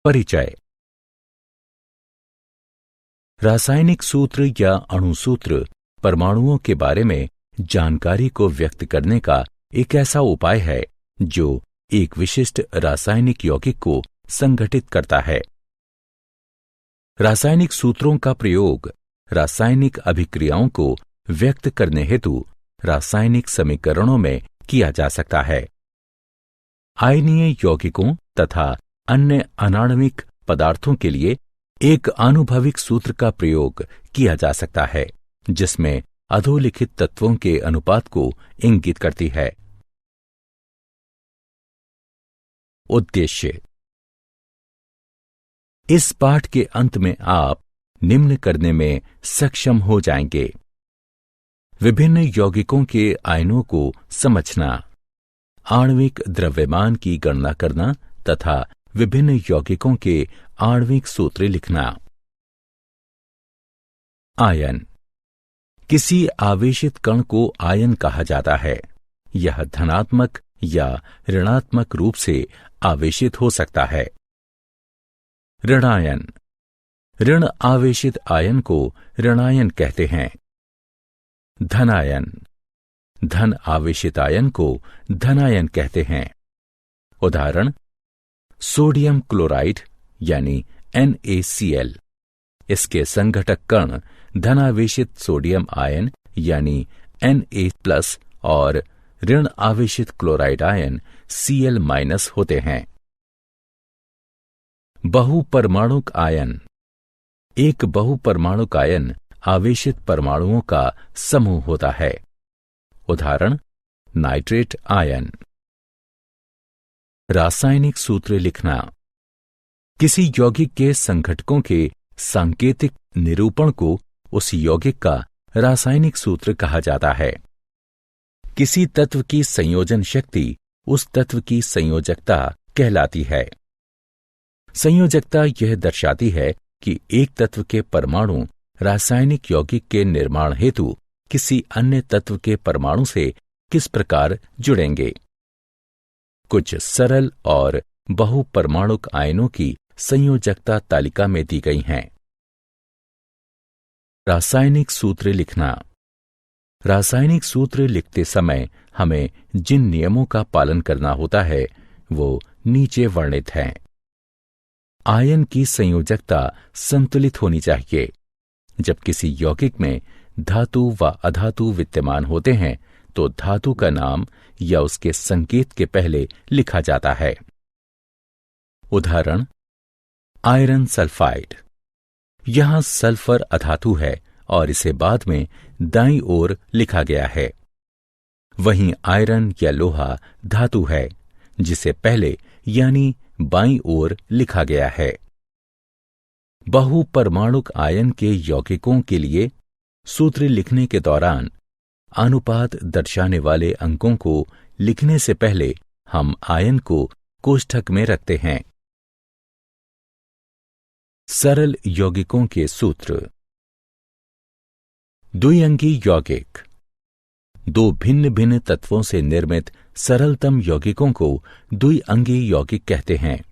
परिचय। रासायनिक सूत्र या अणुसूत्र परमाणुओं के बारे में जानकारी को व्यक्त करने का एक ऐसा उपाय है जो एक विशिष्ट रासायनिक यौगिक को संगठित करता है। रासायनिक सूत्रों का प्रयोग रासायनिक अभिक्रियाओं को व्यक्त करने हेतु रासायनिक समीकरणों में किया जा सकता है। आयनीय यौगिकों तथा अन्य अनाण्विक पदार्थों के लिए एक आनुभविक सूत्र का प्रयोग किया जा सकता है जिसमें अधोलिखित तत्वों के अनुपात को इंगित करती है। उद्देश्य। इस पाठ के अंत में आप निम्न करने में सक्षम हो जाएंगे: विभिन्न यौगिकों के आयनों को समझना, आणविक द्रव्यमान की गणना करना तथा विभिन्न यौगिकों के आणविक सूत्र लिखना। आयन। किसी आवेशित कण को आयन कहा जाता है। यह धनात्मक या ऋणात्मक रूप से आवेशित हो सकता है। ऋणायन। ऋण आवेशित आयन को ऋणायन कहते हैं। धनायन। धन आवेशित आयन को धनायन कहते हैं। उदाहरण: सोडियम क्लोराइड यानी NaCl। इसके संघटक कण धनावेशित सोडियम आयन यानी Na+ और ऋण आवेशित क्लोराइड आयन Cl- होते हैं। बहुपरमाणुक आयन। एक बहुपरमाणुक आयन आवेशित परमाणुओं का समूह होता है। उदाहरण: नाइट्रेट आयन। रासायनिक सूत्र लिखना। किसी यौगिक के संघटकों के सांकेतिक निरूपण को उस यौगिक का रासायनिक सूत्र कहा जाता है। किसी तत्व की संयोजन शक्ति उस तत्व की संयोजकता कहलाती है। संयोजकता यह दर्शाती है कि एक तत्व के परमाणु रासायनिक यौगिक के निर्माण हेतु किसी अन्य तत्व के परमाणु से किस प्रकार जुड़ेंगे। कुछ सरल और बहुपरमाणुक आयनों की संयोजकता तालिका में दी गई हैं। रासायनिक सूत्र लिखना। रासायनिक सूत्र लिखते समय हमें जिन नियमों का पालन करना होता है वो नीचे वर्णित हैं। आयन की संयोजकता संतुलित होनी चाहिए। जब किसी यौगिक में धातु व अधातु विद्यमान होते हैं तो धातु का नाम या उसके संकेत के पहले लिखा जाता है। उदाहरण: आयरन सल्फाइड। यहां सल्फर अधातु है और इसे बाद में दाईं ओर लिखा गया है। वहीं आयरन या लोहा धातु है जिसे पहले यानी बाईं ओर लिखा गया है। बहुपरमाणुक आयन के यौगिकों के लिए सूत्र लिखने के दौरान अनुपात दर्शाने वाले अंकों को लिखने से पहले हम आयन को कोष्ठक में रखते हैं। सरल यौगिकों के सूत्र। द्विअंगी यौगिक। दो भिन्न भिन्न तत्वों से निर्मित सरलतम यौगिकों को द्विअंगी यौगिक कहते हैं।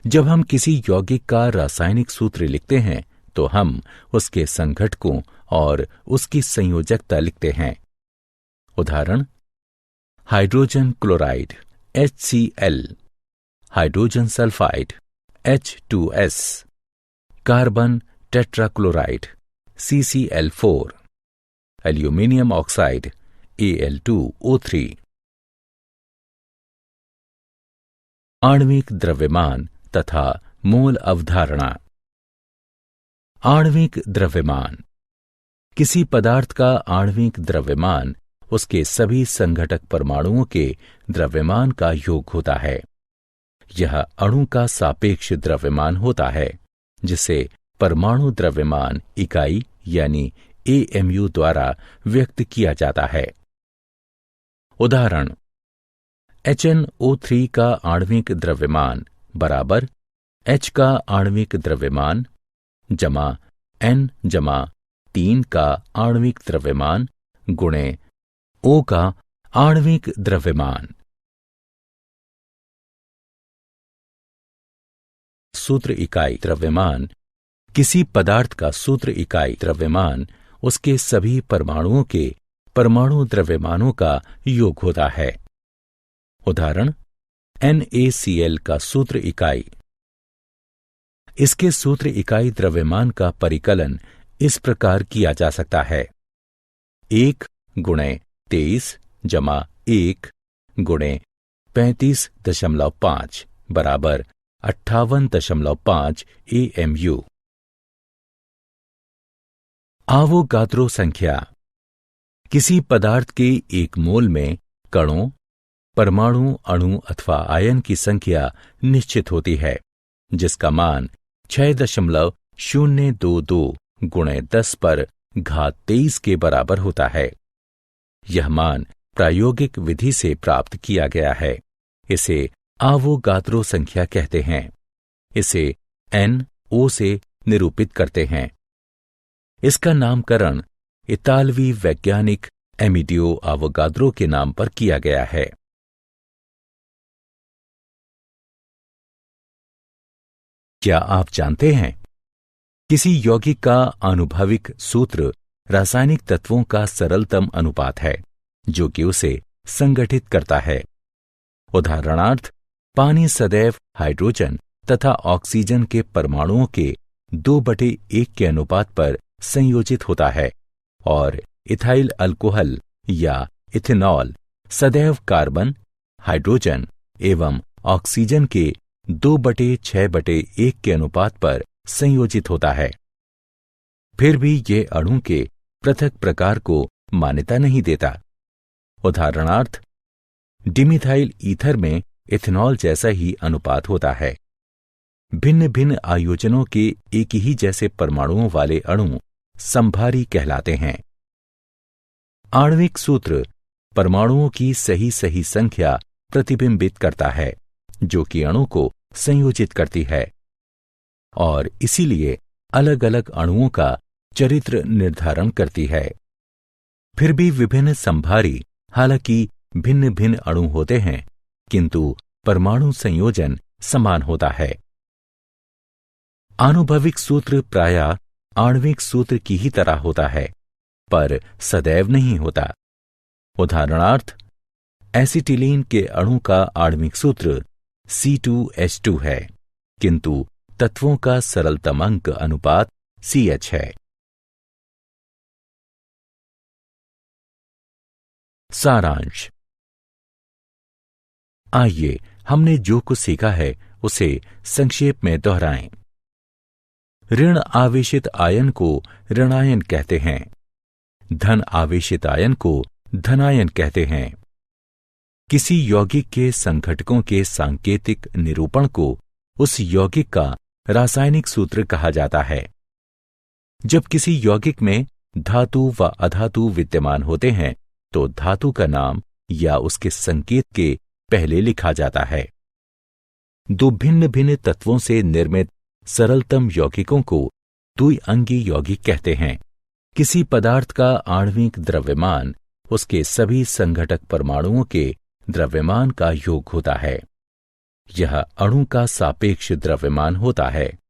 जब हम किसी यौगिक का रासायनिक सूत्र लिखते हैं तो हम उसके संघटकों और उसकी संयोजकता लिखते हैं। उदाहरण: hydrogen chloride HCl, hydrogen sulphide H2S, carbon tetrachloride CCl4, aluminium oxide Al2O3। आणविक द्रव्यमान तथा मोल अवधारणा। आणविक द्रव्यमान। किसी पदार्थ का आणविक द्रव्यमान उसके सभी संघटक परमाणुओं के द्रव्यमान का योग होता है। यह अणु का सापेक्ष द्रव्यमान होता है जिसे परमाणु द्रव्यमान इकाई यानी AMU द्वारा व्यक्त किया जाता है। उदाहरण: HNO3 का आणविक द्रव्यमान बराबर H का आणविक द्रव्यमान जमा N-3 का आणविक द्रव्यमान गुणे O का आणविक द्रव्यमान। सूत्र इकाई द्रव्यमान, किसी पदार्थ का सूत्र इकाई द्रव्यमान उसके सभी परमाणुओं के परमाणु द्रव्यमानों का योग होता है। उदाहरण, NaCl का सूत्र इकाई। इसके सूत्र इकाई द्रव्यमान का परिकलन इस प्रकार किया जा सकता है: 1 × 23 + 1 × 35.5 बराबर 58.5 AMU। आवोगाद्रो संख्या। किसी पदार्थ के एक मोल में कणों, परमाणु, अणु अथवा आयन की संख्या निश्चित होती है, जिसका मान 6.022 × 10⁻23 के बराबर होता है। यह मान प्रायोगिक विधि से प्राप्त किया गया है। इसे आवोगाद्रो संख्या कहते हैं। इसे NO से निरूपित करते हैं। इसका नामकरण इतालवी वैज्ञानिक एमिडियो आवोगाद्रो के नाम पर किया गया है। क्या आप जानते हैं, किसी यौगिक का आनुभविक सूत्र रासायनिक तत्वों का सरलतम अनुपात है जो कि उसे संगठित करता है। उदाहरणार्थ, पानी सदैव हाइड्रोजन तथा ऑक्सीजन के परमाणुओं के 2/1 के अनुपात पर संयोजित होता है और इथाइल अल्कोहल या इथेनॉल सदैव कार्बन, हाइड्रोजन एवं ऑक्सीजन के 2/6/1 के अनुपात पर संयोजित होता है। फिर भी ये अणु के पृथक प्रकार को मान्यता नहीं देता। उदाहरणार्थ, डिमिथाइल ईथर में इथेनॉल जैसा ही अनुपात होता है। भिन्न भिन्न आयोजनों के एक ही जैसे परमाणुओं वाले अणु समभारी कहलाते हैं। आणविक सूत्र परमाणुओं की सही सही संख्या प्रतिबिंबित करता है जो कि अणु को संयोजित करती है और इसीलिए अलग अलग अणुओं का चरित्र निर्धारण करती है। फिर भी विभिन्न समभारी हालांकि भिन्न भिन्न अणु होते हैं, किंतु परमाणु संयोजन समान होता है। आनुभविक सूत्र प्रायः आणविक सूत्र की ही तरह होता है, पर सदैव नहीं होता। उदाहरणार्थ, एसिटिलीन के अणु का आणविक सूत्र C2H2 है, किंतु तत्वों का सरलतम अंक अनुपात CH है। सारांश। आइए हमने जो कुछ सीखा है उसे संक्षेप में दोहराएं। ऋण आवेशित आयन को ऋणायन कहते हैं। धन आवेशित आयन को धनायन कहते हैं। किसी यौगिक के संघटकों के सांकेतिक निरूपण को उस यौगिक का रासायनिक सूत्र कहा जाता है। जब किसी यौगिक में धातु व अधातु विद्यमान होते हैं तो धातु का नाम या उसके संकेत के पहले लिखा जाता है। दो भिन्न भिन्न तत्वों से निर्मित सरलतम यौगिकों को द्विअंगी यौगिक कहते हैं। किसी पदार्थ का आणविक द्रव्यमान उसके सभी संघटक परमाणुओं के द्रव्यमान का योग होता है। यह अणु का सापेक्ष द्रव्यमान होता है।